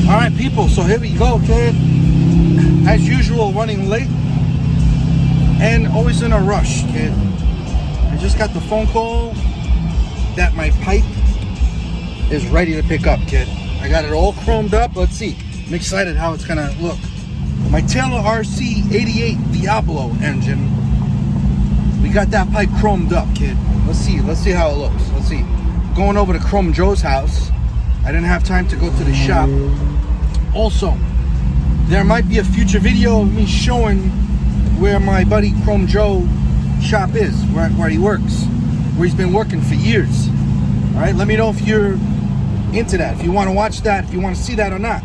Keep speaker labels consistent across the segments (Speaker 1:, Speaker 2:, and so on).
Speaker 1: All right, people, so here we go, kid. As usual, running late and always in a rush, kid. I just got the phone call that my pipe is ready to pick up, kid. I got it all chromed up. Let's see. I'm excited how it's gonna look. My Taylor RC 88 Diablo engine. We got that pipe chromed up, kid. Let's see how it looks. Let's see. Going over to Chrome Joe's house. I didn't have time to go to the shop. Also, there might be a future video of me showing where my buddy Chrome Joe shop is, where he works, where he's been working for years. All right, let me know if you're into that, if you want to watch that, if you want to see that or not.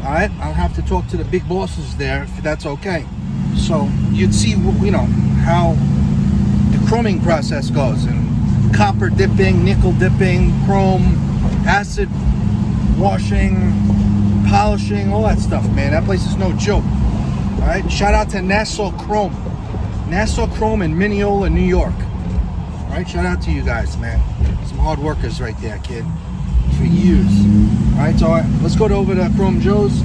Speaker 1: All right, I'll have to talk to the big bosses there if that's okay. So you'd see, you know, how the chroming process goes, and copper dipping, nickel dipping, chrome, acid washing, polishing, all that stuff, man. That place is no joke. All right, shout out to Nassau Chrome in Mineola, New York. All right, shout out to you guys, man. Some hard workers right there, kid, for years. All right, so let's go over to Chrome Joe's,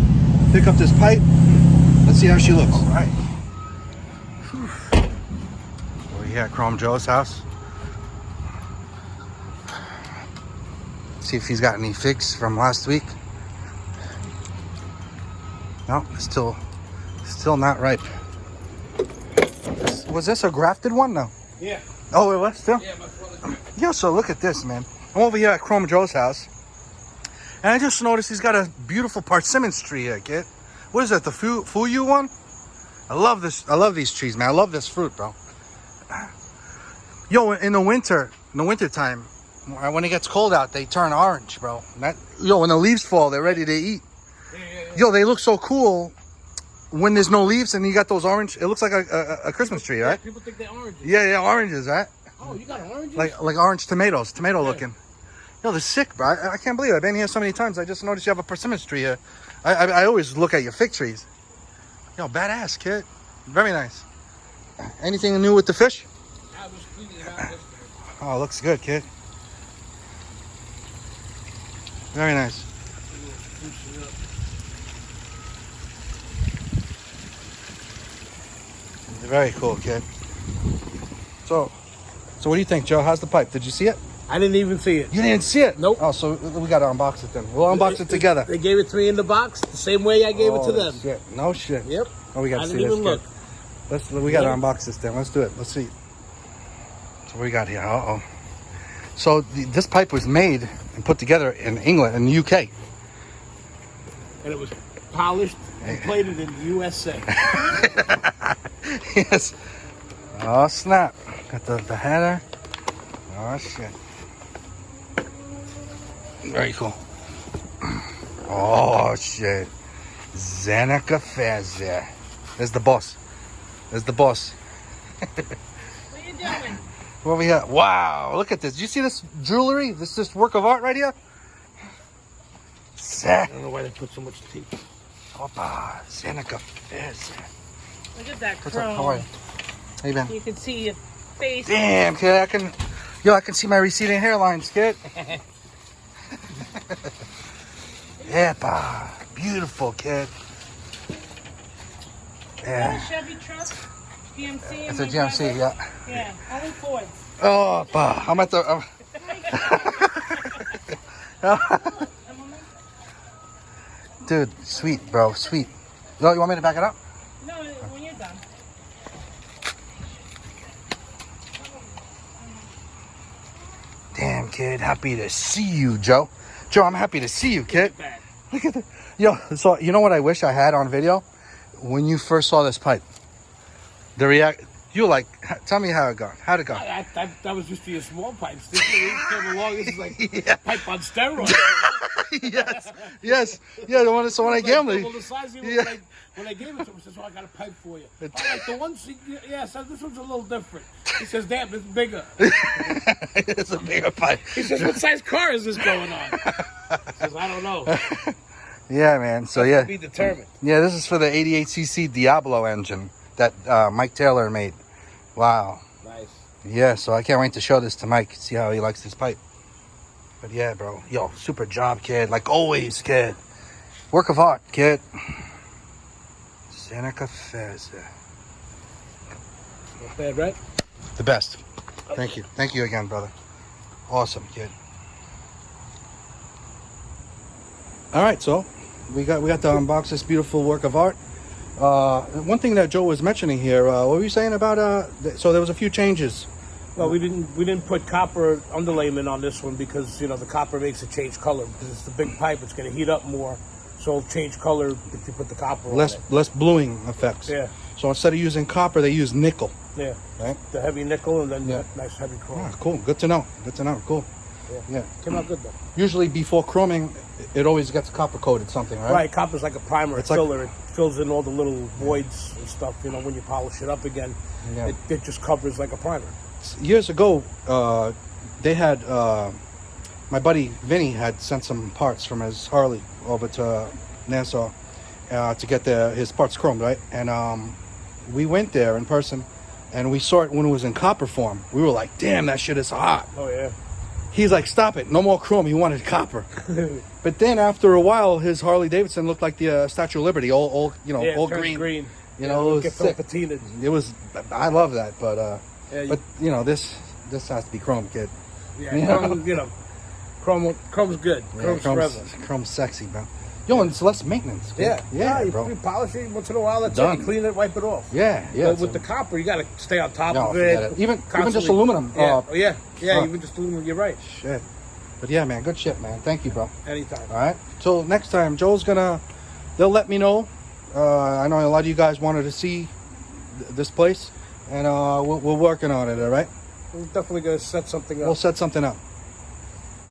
Speaker 1: pick up this pipe. Let's see how she looks. All right. We're here at Chrome Joe's house. See if he's got any figs from last week. No, still not ripe. Was this a grafted one? No.
Speaker 2: Yeah.
Speaker 1: Oh, it was still?
Speaker 2: Yeah, my brother.
Speaker 1: Yeah, so look at this, man. I'm over here at Chrome Joe's house, and I just noticed he's got a beautiful persimmons tree here, kid. What is that, the Fuyu one? I love this. I love these trees, man. I love this fruit, bro. Yo, in the winter time, when it gets cold out, they turn orange, bro. When the leaves fall, they're ready to eat.
Speaker 2: Yeah.
Speaker 1: Yo, they look so cool when there's no leaves and you got those orange. It looks like a Christmas tree, right?
Speaker 2: People think they're oranges.
Speaker 1: Yeah, oranges, right?
Speaker 2: Oh, you got oranges?
Speaker 1: Like orange tomatoes, tomato looking. Yo, they're sick, bro. I can't believe it. I've been here so many times. I just noticed you have a persimmons tree here. I always look at your fig trees. Yo, badass, kid. Very nice. Anything new with the fish?
Speaker 2: I was cleaning it out yesterday.
Speaker 1: Oh, looks good, kid. Very nice. Very cool, kid. So what do you think, Joe? How's the pipe? Did you see it?
Speaker 2: I didn't even see it.
Speaker 1: You didn't see it?
Speaker 2: Nope.
Speaker 1: Oh, so we got to unbox it then. We'll unbox it together.
Speaker 2: They gave it to me in the box the same way I gave it to them.
Speaker 1: Shit. No shit.
Speaker 2: Yep.
Speaker 1: Oh, we got to
Speaker 2: I
Speaker 1: see
Speaker 2: didn't
Speaker 1: this,
Speaker 2: even
Speaker 1: kid.
Speaker 2: look.
Speaker 1: We got to unbox this then. Let's do it. Let's see. So what we got here? Uh-oh. So this pipe was made and put together in England, in the UK.
Speaker 2: And it was polished and plated in the USA.
Speaker 1: Yes. Oh, snap. Got the header. Oh, shit. Very cool. Oh, shit. Zeneca Fezzer. There's the boss. There's the boss.
Speaker 3: What are you doing?
Speaker 1: What we got? Wow, look at this. Do you see this jewelry? This work of art right here?
Speaker 2: I don't know why they put so much tape.
Speaker 1: Opa, Zeneca Fezzer.
Speaker 3: Look at that
Speaker 1: What's up?
Speaker 3: chrome.
Speaker 1: How are you? How you been?
Speaker 3: You can see your face.
Speaker 1: Damn, kid, I can see my receding hairlines, kid. Yepa, beautiful, kid.
Speaker 3: Is that a
Speaker 1: Yeah,
Speaker 3: Chevy truck? GMC?
Speaker 1: it's a GMC, yeah.
Speaker 3: Yeah, only Fords.
Speaker 1: Oh, bah, I'm at the. Dude, sweet, bro, sweet. No, you want me to back it up?
Speaker 3: No, when you're done.
Speaker 1: Damn, kid, happy to see you, Joe. Joe, I'm happy to see you, kid. Look at that. Yo, so you know what I wish I had on video? When you first saw this pipe, the you were like, tell me how it got. How'd it go?
Speaker 2: That was just for your small pipes. This one came along. This is like
Speaker 1: Yeah.
Speaker 2: pipe on steroids.
Speaker 1: yes. Yeah, the one so when I gave him,
Speaker 2: Double the size of it,
Speaker 1: Yeah.
Speaker 2: when I gave it to him, he says, "Oh, I got a pipe for you." I'm like, the ones, yeah, so this one's a little different. He says, "Damn, it's bigger."
Speaker 1: it's a bigger pipe.
Speaker 2: He says, "What size car is this going on?" He says, "I don't know."
Speaker 1: Yeah, man. So yeah,
Speaker 2: Be determined.
Speaker 1: yeah, this is for the 88cc Diablo engine that Mike Taylor made. Wow.
Speaker 2: Nice.
Speaker 1: Yeah, so I can't wait to show this to Mike, see how he likes this pipe. But yeah, bro, yo, super job, kid. Like always, kid. Work of art, kid. Seneca Feza.
Speaker 2: Not bad, right?
Speaker 1: The best. Thank you. Thank you again, brother. Awesome, kid. All right, so we got to unbox this beautiful work of art. One thing that Joe was mentioning here, what were you saying about? So there was a few changes.
Speaker 2: Well, we didn't put copper underlayment on this one because the copper makes it change color because it's the big pipe. It's going to heat up more, so it'll change color if you put the copper on it.
Speaker 1: Less bluing effects.
Speaker 2: Yeah.
Speaker 1: So instead of using copper, they use nickel.
Speaker 2: Yeah.
Speaker 1: Right.
Speaker 2: The heavy nickel and then the nice heavy chrome.
Speaker 1: Ah, cool. Good to know. Good to know. Cool. Yeah.
Speaker 2: Came out good though.
Speaker 1: Usually before chroming, it always gets copper coated something, right?
Speaker 2: Right, copper's like a primer,
Speaker 1: It's
Speaker 2: a
Speaker 1: like-
Speaker 2: filler. It fills in all the little voids and stuff. When you polish it up again,
Speaker 1: Yeah.
Speaker 2: it just covers like a primer.
Speaker 1: Years ago, they had my buddy Vinny had sent some parts from his Harley over to Nassau to get his parts chromed, right? And we went there in person, and we saw it when it was in copper form. We were like, "Damn, that shit is hot."
Speaker 2: Oh yeah.
Speaker 1: He's like, "Stop it! No more chrome." He wanted copper. But then after a while, his Harley Davidson looked like the Statue of Liberty, all
Speaker 2: Yeah,
Speaker 1: all
Speaker 2: it turns
Speaker 1: green.
Speaker 2: green.
Speaker 1: You know, it was
Speaker 2: get
Speaker 1: sick.
Speaker 2: patinaed.
Speaker 1: It was. I love that, but
Speaker 2: Yeah,
Speaker 1: this has to be chrome, kid.
Speaker 2: yeah,
Speaker 1: you
Speaker 2: chrome's good. Chrome's forever.
Speaker 1: Chrome's sexy, bro. Yo, and it's less maintenance. Kid.
Speaker 2: You
Speaker 1: bro.
Speaker 2: polish it once in a while. That's
Speaker 1: Done.
Speaker 2: it. You clean it, wipe it off.
Speaker 1: Yeah.
Speaker 2: But with the copper, you got to stay on top
Speaker 1: No,
Speaker 2: of
Speaker 1: forget
Speaker 2: it.
Speaker 1: it. Even just
Speaker 2: Constantly-
Speaker 1: aluminum.
Speaker 2: Yeah,
Speaker 1: fuck.
Speaker 2: even just aluminum. You're right.
Speaker 1: Shit. But yeah, man, good shit, man. Thank you, bro.
Speaker 2: Anytime.
Speaker 1: All right. Till next time, they'll let me know. I know a lot of you guys wanted to see this place, and we're working on it. All right.
Speaker 2: We're definitely gonna set something up.
Speaker 1: We'll set something up.